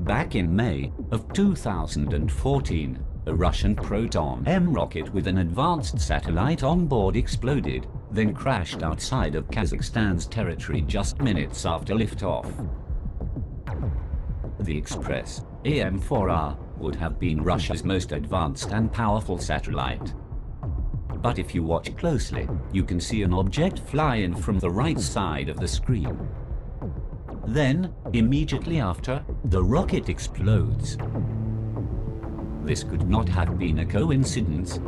Back in May of 2014, a Russian Proton-M rocket with an advanced satellite on board exploded, then crashed outside of Kazakhstan's territory just minutes after liftoff. The Express AM-4R would have been Russia's most advanced and powerful satellite. But if you watch closely, you can see an object fly in from the right side of the screen. Then, immediately after, the rocket explodes. This could not have been a coincidence.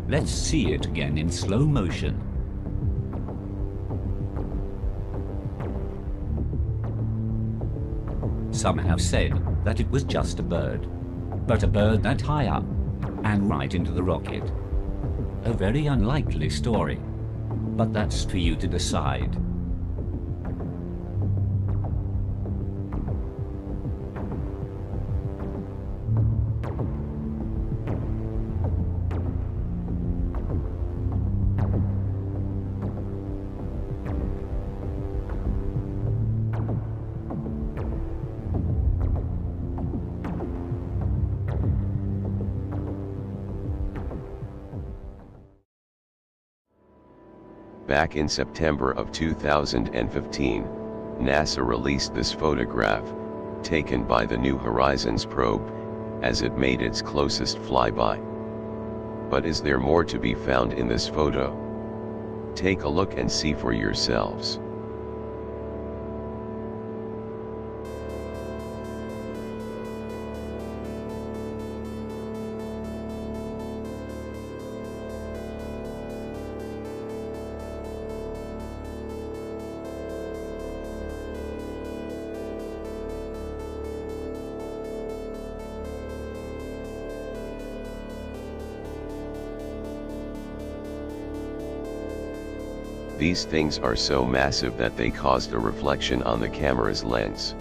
Let's see it again in slow motion. Some have said that it was just a bird, but a bird that high up and right into the rocket. A very unlikely story, but that's for you to decide. Back in September of 2015, NASA released this photograph, taken by the New Horizons probe, as it made its closest flyby. But is there more to be found in this photo? Take a look and see for yourselves. These things are so massive that they caused a reflection on the camera's lens.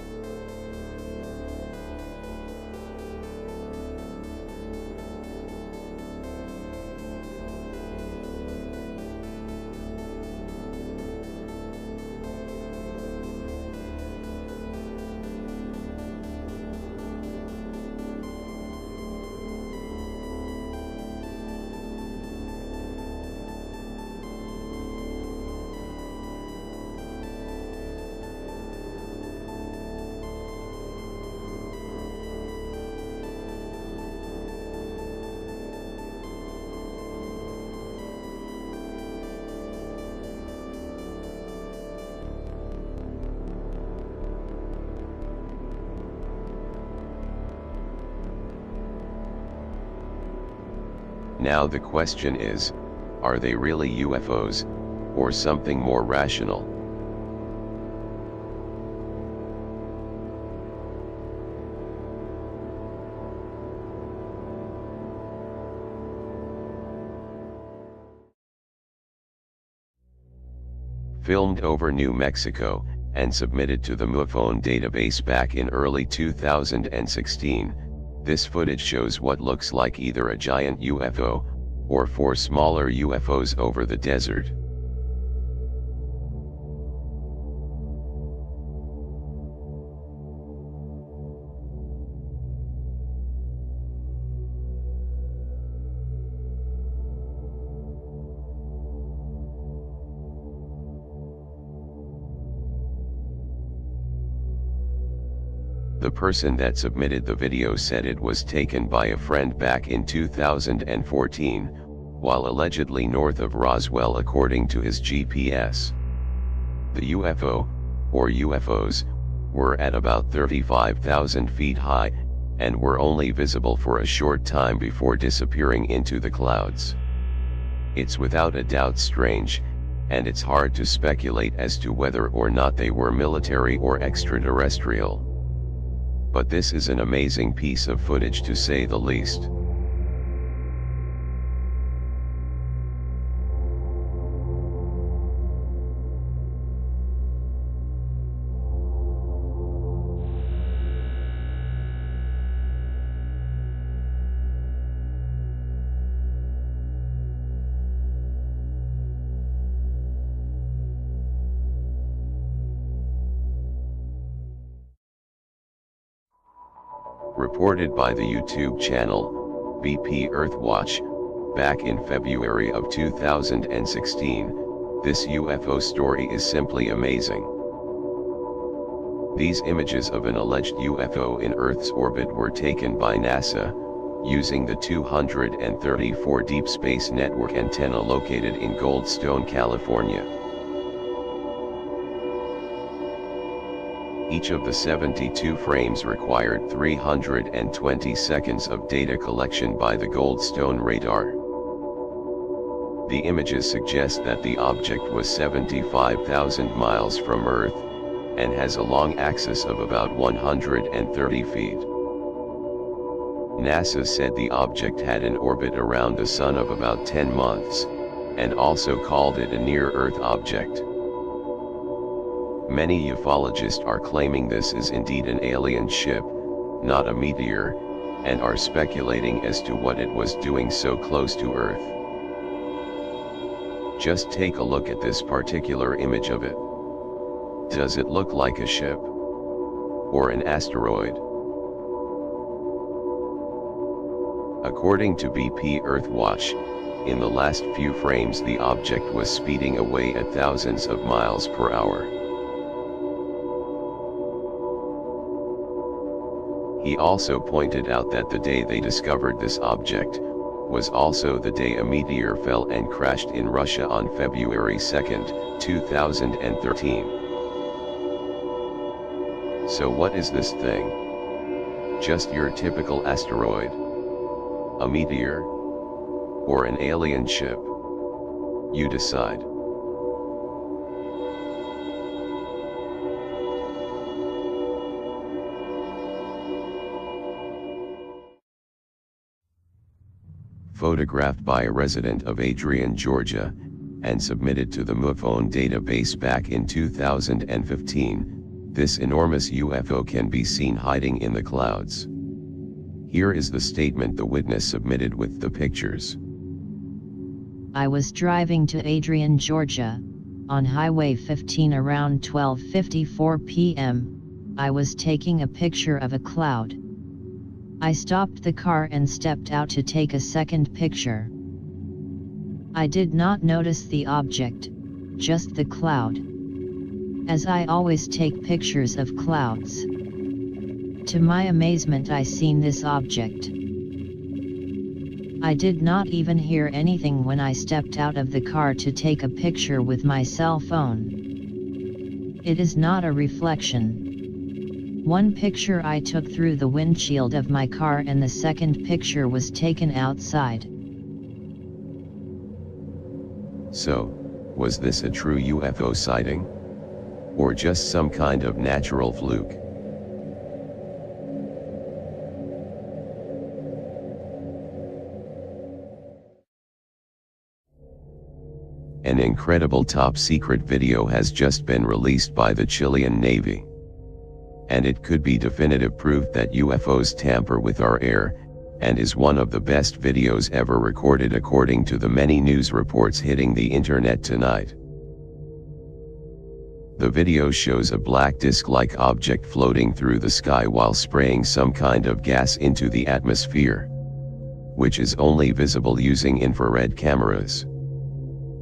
Now the question is, are they really UFOs, or something more rational? Filmed over New Mexico, and submitted to the MUFON database back in early 2016, this footage shows what looks like either a giant UFO, or 4 smaller UFOs over the desert. The person that submitted the video said it was taken by a friend back in 2014, while allegedly north of Roswell according to his GPS. The UFO, or UFOs, were at about 35,000 feet high, and were only visible for a short time before disappearing into the clouds. It's without a doubt strange, and it's hard to speculate as to whether or not they were military or extraterrestrial. But this is an amazing piece of footage to say the least. Reported by the YouTube channel, BP Earthwatch, back in February of 2016, this UFO story is simply amazing. These images of an alleged UFO in Earth's orbit were taken by NASA, using the 234 Deep Space Network antenna located in Goldstone, California. Each of the 72 frames required 320 seconds of data collection by the Goldstone radar. The images suggest that the object was 75,000 miles from Earth, and has a long axis of about 130 feet. NASA said the object had an orbit around the Sun of about 10 months, and also called it a near-Earth object. Many ufologists are claiming this is indeed an alien ship, not a meteor, and are speculating as to what it was doing so close to Earth. Just take a look at this particular image of it. Does it look like a ship? Or an asteroid? According to BP Earthwatch, in the last few frames the object was speeding away at thousands of miles per hour. He also pointed out that the day they discovered this object was also the day a meteor fell and crashed in Russia on February 2, 2013. So what is this thing? Just your typical asteroid? A meteor? Or an alien ship? You decide. Photographed by a resident of Adrian, Georgia, and submitted to the MUFON database back in 2015, this enormous UFO can be seen hiding in the clouds. Here is the statement the witness submitted with the pictures. I was driving to Adrian, Georgia, on Highway 15 around 12:54 p.m. I was taking a picture of a cloud. I stopped the car and stepped out to take a second picture. I did not notice the object, just the cloud. As I always take pictures of clouds. To my amazement, I seen this object. I did not even hear anything when I stepped out of the car to take a picture with my cell phone. It is not a reflection. One picture I took through the windshield of my car and the second picture was taken outside. So, was this a true UFO sighting? Or just some kind of natural fluke? An incredible top-secret video has just been released by the Chilean Navy. And it could be definitive proof that UFOs tamper with our air, and is one of the best videos ever recorded according to the many news reports hitting the internet tonight. The video shows a black disc-like object floating through the sky while spraying some kind of gas into the atmosphere, which is only visible using infrared cameras.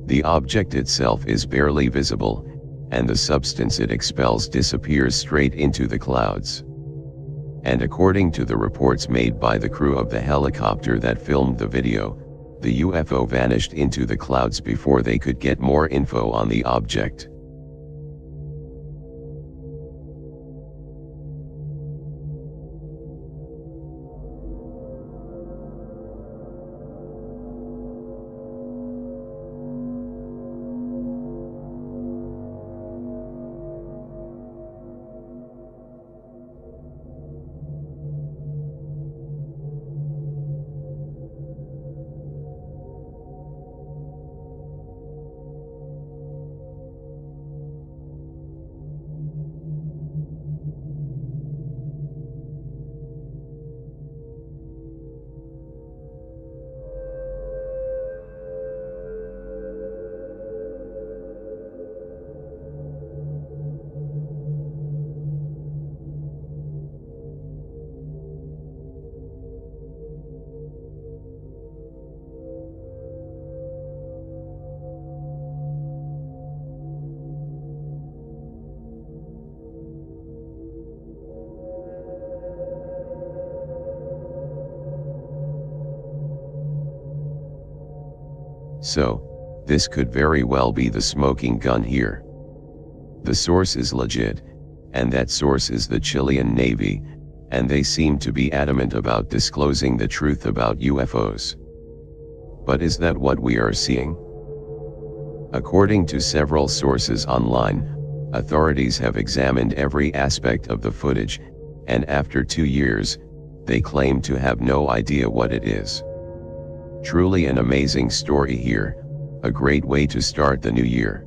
The object itself is barely visible, and the substance it expels disappears straight into the clouds. And according to the reports made by the crew of the helicopter that filmed the video, the UFO vanished into the clouds before they could get more info on the object. So, this could very well be the smoking gun here. The source is legit, and that source is the Chilean Navy, and they seem to be adamant about disclosing the truth about UFOs. But is that what we are seeing? According to several sources online, authorities have examined every aspect of the footage, and after 2 years, they claim to have no idea what it is. Truly an amazing story here, a great way to start the new year.